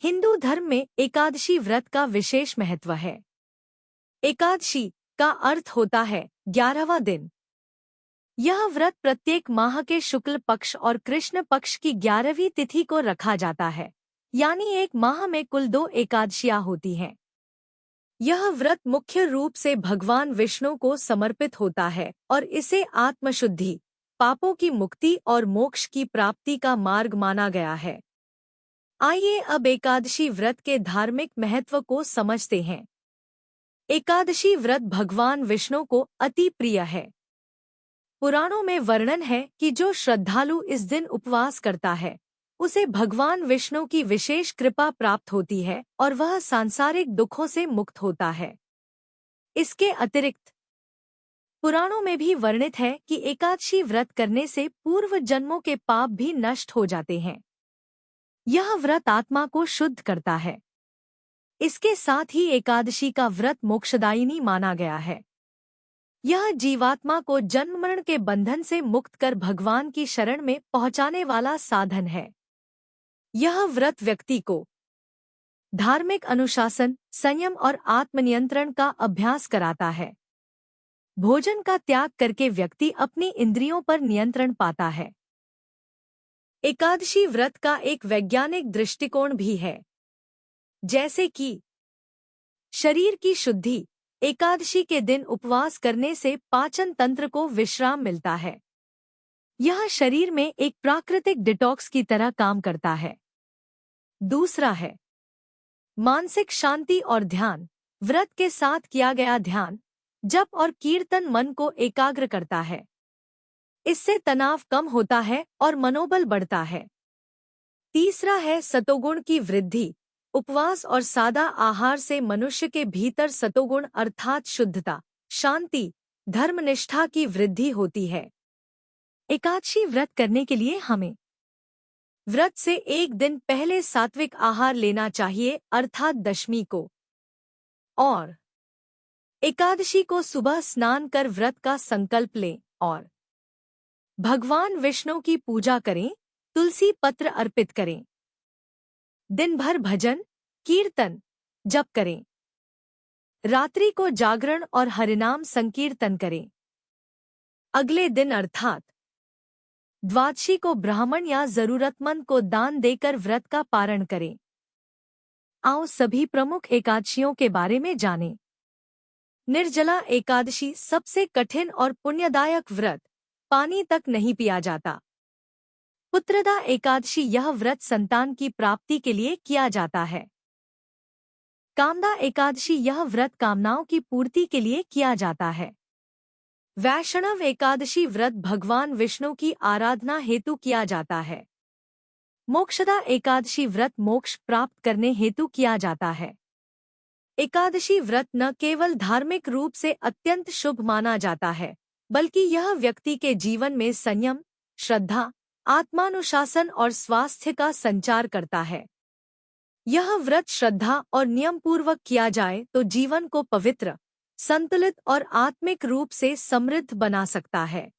हिंदू धर्म में एकादशी व्रत का विशेष महत्व है। एकादशी का अर्थ होता है 11वां दिन। यह व्रत प्रत्येक माह के शुक्ल पक्ष और कृष्ण पक्ष की 11वीं तिथि को रखा जाता है, यानी एक माह में कुल 2 एकादशियां होती हैं। यह व्रत मुख्य रूप से भगवान विष्णु को समर्पित होता है और इसे आत्मशुद्धि, पापों की मुक्ति और मोक्ष की प्राप्ति का मार्ग माना गया है। आइए अब एकादशी व्रत के धार्मिक महत्व को समझते हैं। एकादशी व्रत भगवान विष्णु को अति प्रिय है। पुराणों में वर्णन है कि जो श्रद्धालु इस दिन उपवास करता है, उसे भगवान विष्णु की विशेष कृपा प्राप्त होती है और वह सांसारिक दुखों से मुक्त होता है। इसके अतिरिक्त पुराणों में भी वर्णित है कि एकादशी व्रत करने से पूर्व जन्मों के पाप भी नष्ट हो जाते हैं। यह व्रत आत्मा को शुद्ध करता है। इसके साथ ही एकादशी का व्रत मोक्षदायिनी माना गया है। यह जीवात्मा को जन्म मरण के बंधन से मुक्त कर भगवान की शरण में पहुंचाने वाला साधन है। यह व्रत व्यक्ति को धार्मिक अनुशासन, संयम और आत्मनियंत्रण का अभ्यास कराता है। भोजन का त्याग करके व्यक्ति अपनी इंद्रियों पर नियंत्रण पाता है। एकादशी व्रत का एक वैज्ञानिक दृष्टिकोण भी है, जैसे कि शरीर की शुद्धि। एकादशी के दिन उपवास करने से पाचन तंत्र को विश्राम मिलता है। यह शरीर में एक प्राकृतिक डिटॉक्स की तरह काम करता है। दूसरा है मानसिक शांति और ध्यान। व्रत के साथ किया गया ध्यान, जप और कीर्तन मन को एकाग्र करता है। इससे तनाव कम होता है और मनोबल बढ़ता है। तीसरा है सतोगुण की वृद्धि। उपवास और सादा आहार से मनुष्य के भीतर सतोगुण अर्थात शुद्धता, शांति, धर्मनिष्ठा की वृद्धि होती है। एकादशी व्रत करने के लिए हमें व्रत से एक दिन पहले सात्विक आहार लेना चाहिए, अर्थात दशमी को, और एकादशी को सुबह स्नान कर व्रत का संकल्प लें और भगवान विष्णु की पूजा करें, तुलसी पत्र अर्पित करें। दिन भर भजन, कीर्तन, जप करें। रात्रि को जागरण और हरिनाम संकीर्तन करें। अगले दिन अर्थात द्वादशी को ब्राह्मण या जरूरतमंद को दान देकर व्रत का पारण करें। आओ सभी प्रमुख एकादशियों के बारे में जानें। निर्जला एकादशी सबसे कठिन और पुण्यदायक व्रत। पानी तक नहीं पिया जाता। पुत्रदा एकादशी यह व्रत संतान की प्राप्ति के लिए किया जाता है। कामदा एकादशी यह व्रत कामनाओं की पूर्ति के लिए किया जाता है। वैष्णव एकादशी व्रत भगवान विष्णु की आराधना हेतु किया जाता है। मोक्षदा एकादशी व्रत मोक्ष प्राप्त करने हेतु किया जाता है। एकादशी व्रत न केवल धार्मिक रूप से अत्यंत शुभ माना जाता है, बल्कि यह व्यक्ति के जीवन में संयम, श्रद्धा, आत्मानुशासन और स्वास्थ्य का संचार करता है। यह व्रत श्रद्धा और नियम पूर्वक किया जाए तो जीवन को पवित्र, संतुलित और आत्मिक रूप से समृद्ध बना सकता है।